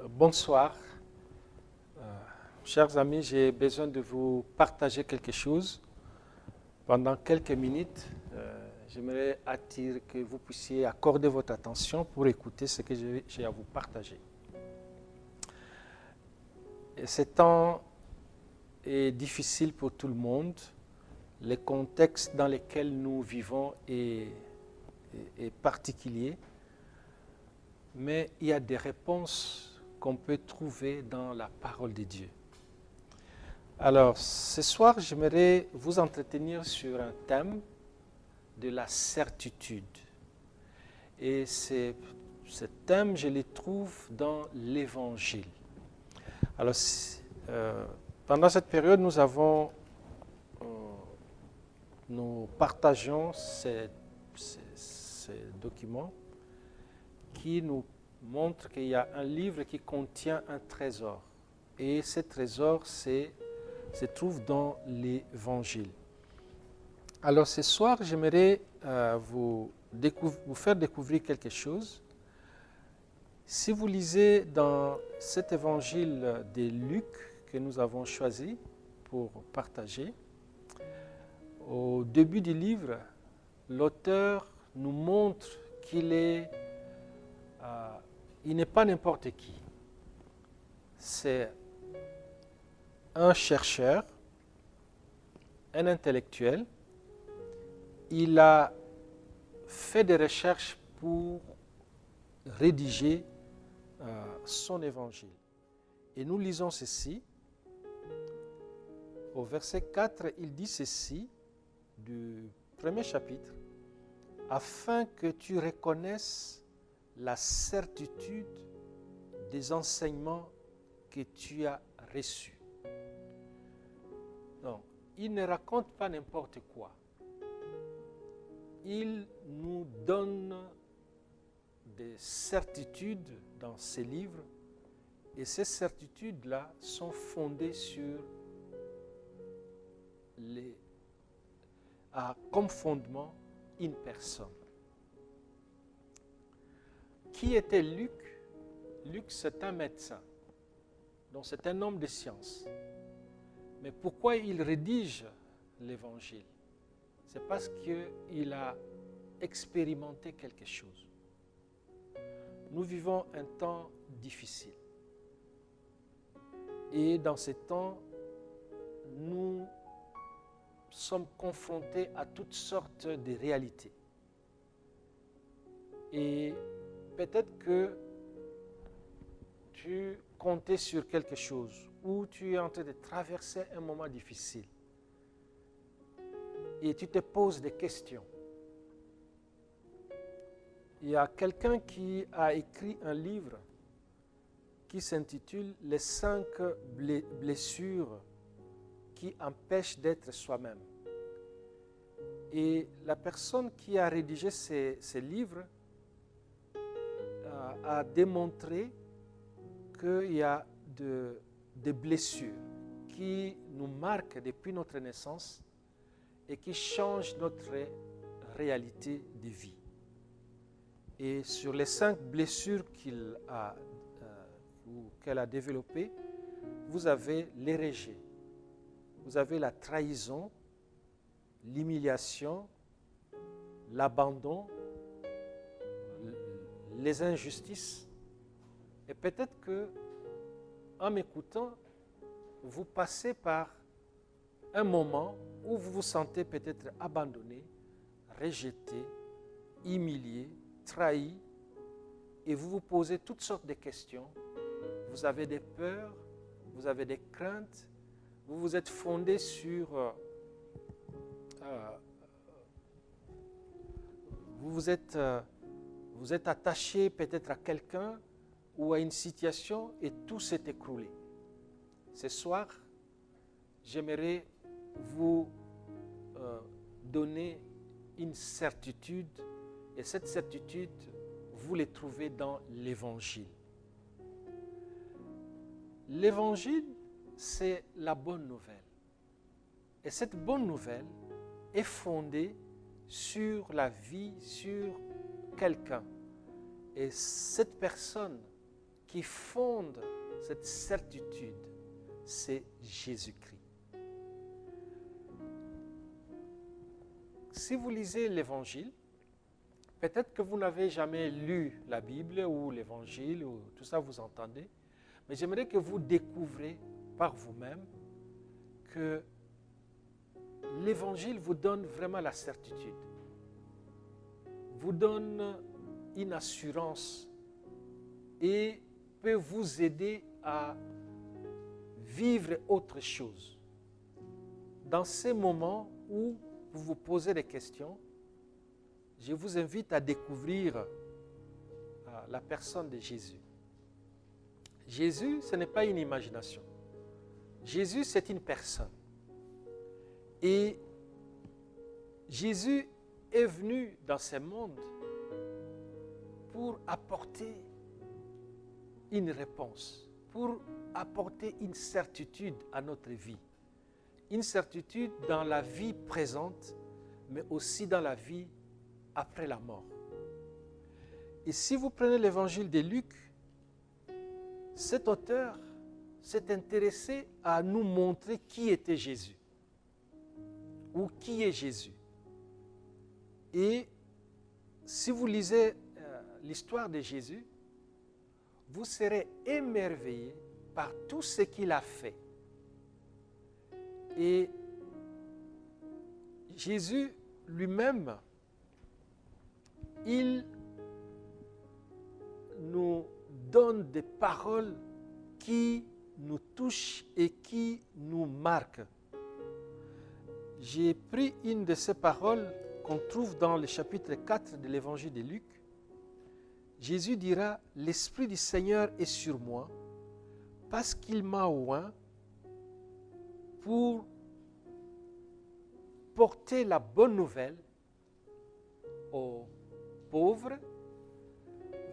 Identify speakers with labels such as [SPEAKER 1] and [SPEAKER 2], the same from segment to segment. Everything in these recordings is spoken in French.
[SPEAKER 1] Bonsoir. Chers amis, j'ai besoin de vous partager quelque chose. Pendant quelques minutes, j'aimerais attirer que vous puissiez accorder votre attention pour écouter ce que j'ai à vous partager. Et ce temps est difficile pour tout le monde. Le contexte dans lequel nous vivons est particulier, mais il y a des réponses qu'on peut trouver dans la parole de Dieu. Alors, ce soir, j'aimerais vous entretenir sur un thème de la certitude. Et ce thème, je le trouve dans l'Évangile. Alors, pendant cette période, nous partageons ces documents qui nous montrent qu'il y a un livre qui contient un trésor. Et ce trésor se trouve dans l'Évangile. Alors ce soir, j'aimerais vous faire découvrir quelque chose. Si vous lisez dans cet Évangile de Luc que nous avons choisi pour partager, au début du livre, l'auteur nous montre qu'il n'est pas n'importe qui. C'est un chercheur, un intellectuel. Il a fait des recherches pour rédiger son évangile. Et nous lisons ceci. Au verset 4, il dit ceci du premier chapitre. Afin que tu reconnaisses la certitude des enseignements que tu as reçus. Donc, il ne raconte pas n'importe quoi. Il nous donne des certitudes dans ses livres et ces certitudes-là sont fondées sur comme fondement une personne. Qui était Luc? Luc, c'est un médecin, donc c'est un homme de science. Mais pourquoi il rédige l'Évangile? C'est parce qu'il a expérimenté quelque chose. Nous vivons un temps difficile. Et dans ce temps, nous sommes confrontés à toutes sortes de réalités. Et peut-être que tu comptais sur quelque chose ou tu es en train de traverser un moment difficile et tu te poses des questions. Il y a quelqu'un qui a écrit un livre qui s'intitule « Les 5 blessures qui empêchent d'être soi-même ». Et la personne qui a rédigé ce livre a démontré qu'il y a des blessures qui nous marquent depuis notre naissance et qui changent notre réalité de vie. Et sur les 5 blessures qu'elle a développées, vous avez les rejets, vous avez la trahison, l'humiliation, l'abandon, les injustices. Et peut-être que, en m'écoutant, vous passez par un moment où vous vous sentez peut-être abandonné, rejeté, humilié, trahi, et vous vous posez toutes sortes de questions. Vous avez des peurs, vous avez des craintes, vous vous êtes fondé sur... vous êtes attaché peut-être à quelqu'un ou à une situation et tout s'est écroulé. Ce soir, j'aimerais vous donner une certitude et cette certitude, vous les trouvez dans l'Évangile. L'Évangile, c'est la bonne nouvelle. Et cette bonne nouvelle est fondée sur la vie, sur quelqu'un. Et cette personne qui fonde cette certitude, c'est Jésus-Christ. Si vous lisez l'Évangile, peut-être que vous n'avez jamais lu la Bible ou l'Évangile, ou tout ça vous entendez, mais j'aimerais que vous découvrez par vous-même que l'Évangile vous donne vraiment la certitude, vous donne une assurance et peut vous aider à vivre autre chose. Dans ces moments où vous vous posez des questions, je vous invite à découvrir la personne de Jésus. Jésus, ce n'est pas une imagination. Jésus, c'est une personne. Et Jésus est venu dans ce monde pour apporter une réponse, pour apporter une certitude à notre vie. Une certitude dans la vie présente, mais aussi dans la vie après la mort. Et si vous prenez l'évangile de Luc, cet auteur s'est intéressé à nous montrer qui était Jésus, ou qui est Jésus. Et si vous lisez l'histoire de Jésus, vous serez émerveillé par tout ce qu'il a fait. Et Jésus lui-même, il nous donne des paroles qui nous touchent et qui nous marquent. J'ai pris une de ces paroles qu'on trouve dans le chapitre 4 de l'évangile de Luc. Jésus dira, « L'Esprit du Seigneur est sur moi, parce qu'il m'a oint pour porter la bonne nouvelle aux pauvres,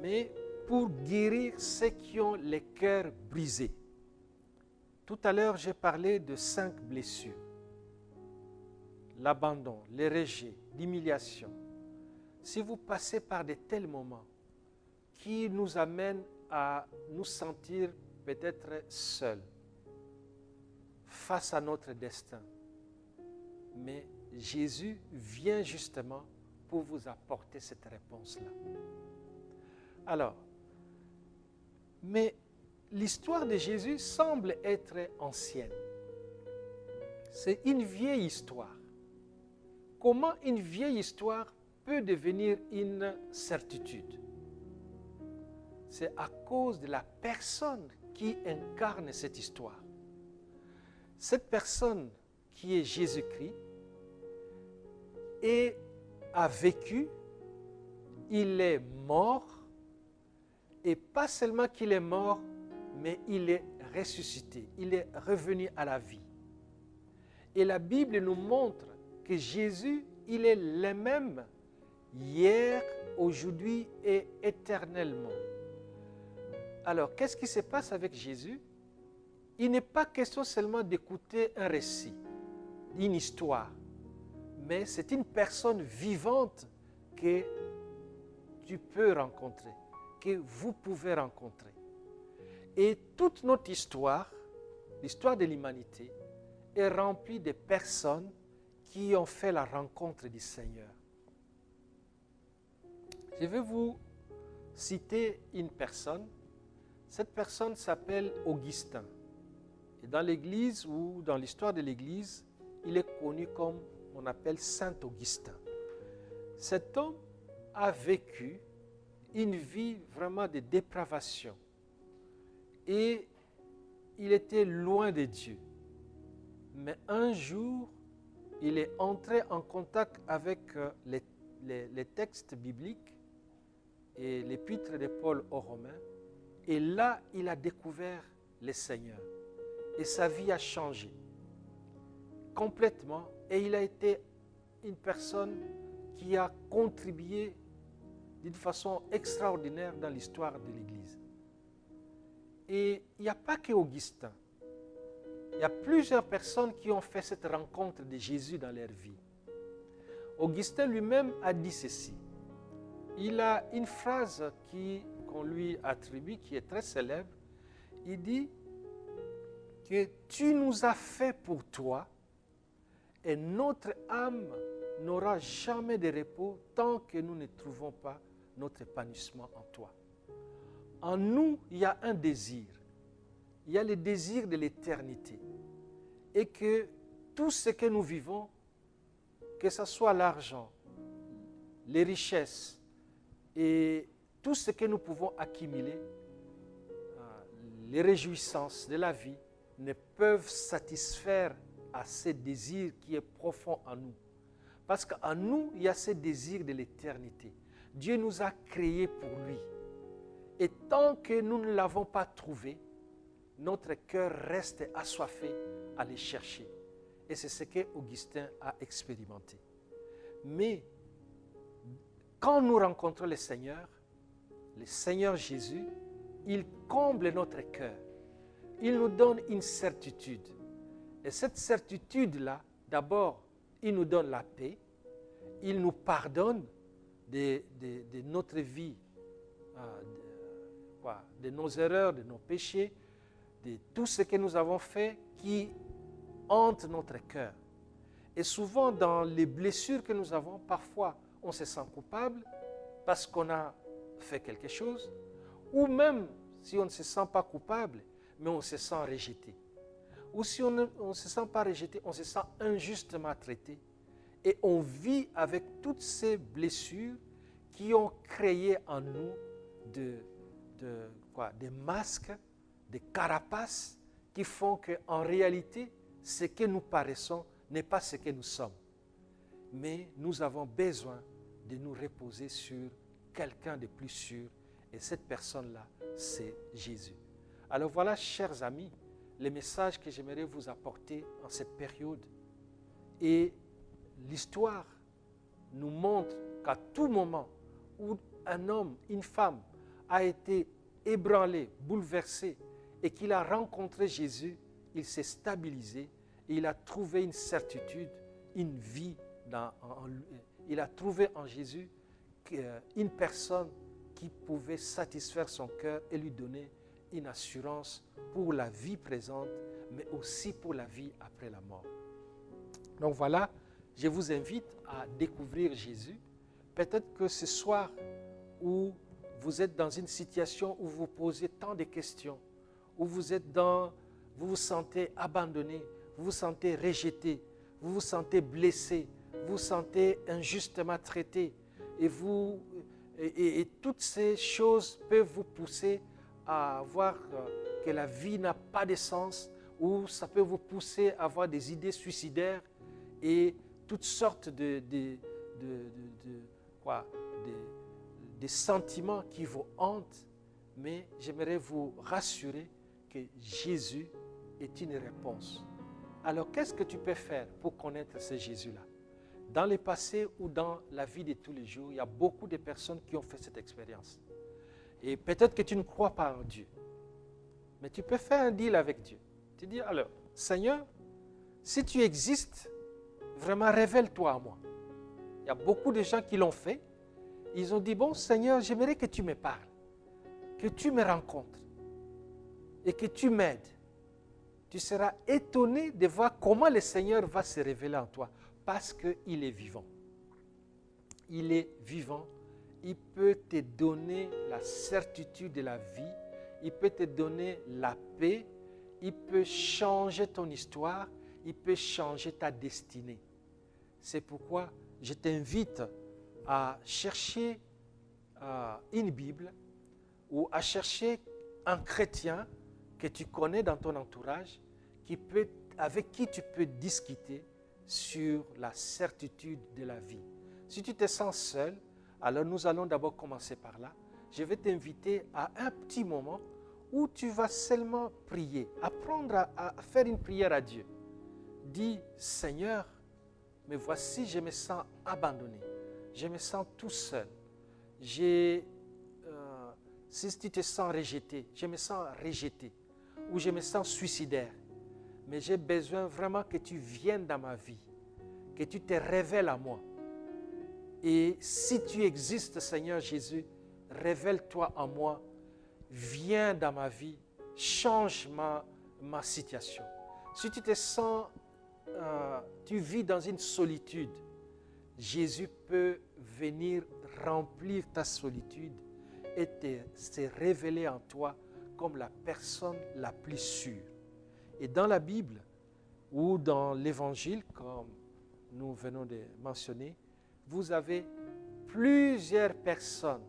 [SPEAKER 1] mais pour guérir ceux qui ont les cœurs brisés. » Tout à l'heure, j'ai parlé de 5 blessures. L'abandon, les rejets, l'humiliation. Si vous passez par de tels moments qui nous amènent à nous sentir peut-être seuls face à notre destin, mais Jésus vient justement pour vous apporter cette réponse-là. Alors, mais l'histoire de Jésus semble être ancienne. C'est une vieille histoire. Comment une vieille histoire peut devenir une certitude? C'est à cause de la personne qui incarne cette histoire. Cette personne qui est Jésus-Christ a vécu, il est mort, et pas seulement qu'il est mort, mais il est ressuscité, il est revenu à la vie. Et la Bible nous montre que Jésus, il est le même hier, aujourd'hui et éternellement. Alors, qu'est-ce qui se passe avec Jésus? Il n'est pas question seulement d'écouter un récit, une histoire, mais c'est une personne vivante que tu peux rencontrer, que vous pouvez rencontrer. Et toute notre histoire, l'histoire de l'humanité, est remplie de personnes qui ont fait la rencontre du Seigneur. Je vais vous citer une personne. Cette personne s'appelle Augustin. Et dans l'Église ou dans l'histoire de l'Église, il est connu comme on appelle Saint Augustin. Cet homme a vécu une vie vraiment de dépravation. Et il était loin de Dieu. Mais un jour, il est entré en contact avec les textes bibliques et l'épître de Paul aux Romains. Et là, il a découvert le Seigneur. Et sa vie a changé complètement. Et il a été une personne qui a contribué d'une façon extraordinaire dans l'histoire de l'Église. Et il n'y a pas que Augustin. Il y a plusieurs personnes qui ont fait cette rencontre de Jésus dans leur vie. Augustin lui-même a dit ceci. Il a une phrase qu'on lui attribue, qui est très célèbre, il dit que tu nous as fait pour toi et notre âme n'aura jamais de repos tant que nous ne trouvons pas notre épanouissement en toi. En nous, il y a un désir. Il y a le désir de l'éternité. Et que tout ce que nous vivons, que ce soit l'argent, les richesses et tout ce que nous pouvons accumuler, les réjouissances de la vie, ne peuvent satisfaire à ce désir qui est profond en nous. Parce qu'en nous, il y a ce désir de l'éternité. Dieu nous a créés pour lui. Et tant que nous ne l'avons pas trouvé, notre cœur reste assoiffé à les chercher. Et c'est ce que Augustin a expérimenté. Mais quand nous rencontrons le Seigneur Jésus, il comble notre cœur. Il nous donne une certitude. Et cette certitude-là, d'abord, il nous donne la paix. Il nous pardonne de notre vie, de nos erreurs, de nos péchés, de tout ce que nous avons fait qui hante notre cœur. Et souvent, dans les blessures que nous avons, parfois, on se sent coupable parce qu'on a fait quelque chose, ou même si on ne se sent pas coupable, mais on se sent rejeté. Ou si on ne se sent pas rejeté, on se sent injustement traité. Et on vit avec toutes ces blessures qui ont créé en nous des masques, des carapaces qui font qu'en réalité, ce que nous paraissons n'est pas ce que nous sommes. Mais nous avons besoin de nous reposer sur quelqu'un de plus sûr. Et cette personne-là, c'est Jésus. Alors voilà, chers amis, les messages que j'aimerais vous apporter en cette période. Et l'histoire nous montre qu'à tout moment où un homme, une femme a été ébranlé, bouleversé et qu'il a rencontré Jésus, il s'est stabilisé et il a trouvé une certitude, une vie. Il a trouvé en Jésus une personne qui pouvait satisfaire son cœur et lui donner une assurance pour la vie présente, mais aussi pour la vie après la mort. Donc voilà, je vous invite à découvrir Jésus. Peut-être que ce soir où vous êtes dans une situation où vous posez tant de questions, où vous vous sentez abandonné, vous vous sentez rejeté, vous vous sentez blessé, vous vous sentez injustement traité, et toutes ces choses peuvent vous pousser à voir que la vie n'a pas de sens, ou ça peut vous pousser à avoir des idées suicidaires et toutes sortes de sentiments qui vous hantent. Mais j'aimerais vous rassurer que Jésus est une réponse. Alors qu'est-ce que tu peux faire pour connaître ce Jésus-là? Dans le passé ou dans la vie de tous les jours, il y a beaucoup de personnes qui ont fait cette expérience. Et peut-être que tu ne crois pas en Dieu, mais tu peux faire un deal avec Dieu. Tu dis, alors, Seigneur, si tu existes, vraiment révèle-toi à moi. Il y a beaucoup de gens qui l'ont fait. Ils ont dit, bon Seigneur, j'aimerais que tu me parles, que tu me rencontres et que tu m'aides. Tu seras étonné de voir comment le Seigneur va se révéler en toi, parce qu'il est vivant. Il est vivant. Il peut te donner la certitude de la vie. Il peut te donner la paix. Il peut changer ton histoire. Il peut changer ta destinée. C'est pourquoi je t'invite à chercher une Bible ou à chercher un chrétien que tu connais dans ton entourage, avec qui tu peux discuter sur la certitude de la vie. Si tu te sens seul, alors nous allons d'abord commencer par là. Je vais t'inviter à un petit moment où tu vas seulement prier, apprendre à faire une prière à Dieu. Dis, Seigneur, mais voici, je me sens abandonné, je me sens tout seul. Si tu te sens rejeté, je me sens rejeté, ou je me sens suicidaire. Mais j'ai besoin vraiment que tu viennes dans ma vie, que tu te révèles à moi. Et si tu existes, Seigneur Jésus, révèle-toi en moi, viens dans ma vie, change ma situation. Si tu te sens, tu vis dans une solitude, Jésus peut venir remplir ta solitude et se révéler en toi comme la personne la plus sûre. Et dans la Bible ou dans l'Évangile, comme nous venons de mentionner, vous avez plusieurs personnes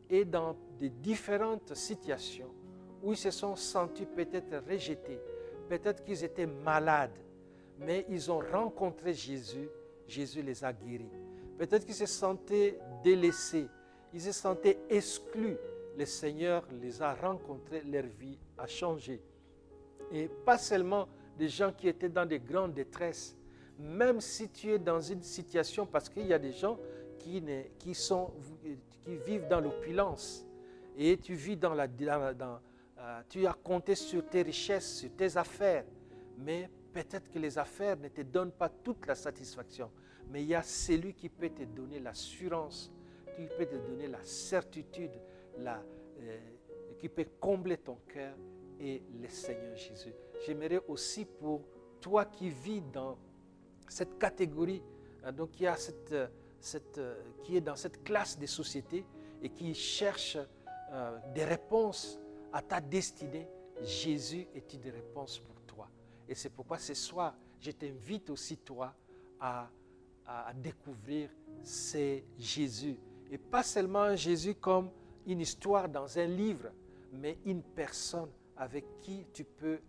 [SPEAKER 1] et dans de différentes situations où ils se sont sentis peut-être rejetés, peut-être qu'ils étaient malades, mais ils ont rencontré Jésus, Jésus les a guéris. Peut-être qu'ils se sentaient délaissés, ils se sentaient exclus, le Seigneur les a rencontrés, leur vie a changé. Et pas seulement des gens qui étaient dans de grandes détresses, même si tu es dans une situation, parce qu'il y a des gens qui vivent dans l'opulence et tu vis tu as compté sur tes richesses, sur tes affaires, mais peut-être que les affaires ne te donnent pas toute la satisfaction, mais il y a celui qui peut te donner l'assurance, qui peut te donner la certitude, qui peut combler ton cœur, et le Seigneur Jésus. J'aimerais aussi pour toi qui vis dans cette catégorie, donc qui est dans cette classe de société et qui cherche des réponses à ta destinée, Jésus est une réponse pour toi. Et c'est pourquoi ce soir, je t'invite aussi toi à découvrir ce Jésus. Et pas seulement un Jésus comme une histoire dans un livre, mais une personne avec qui tu peux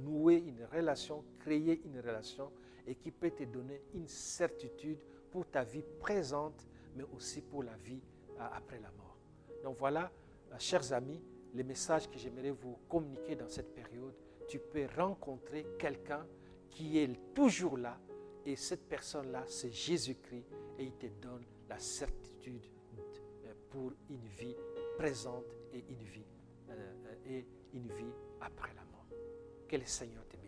[SPEAKER 1] nouer une relation, créer une relation et qui peut te donner une certitude pour ta vie présente, mais aussi pour la vie après la mort. Donc voilà, chers amis, les messages que j'aimerais vous communiquer dans cette période. Tu peux rencontrer quelqu'un qui est toujours là et cette personne-là, c'est Jésus-Christ et il te donne la certitude pour une vie présente et une vie après la mort. Que le Seigneur te bénisse.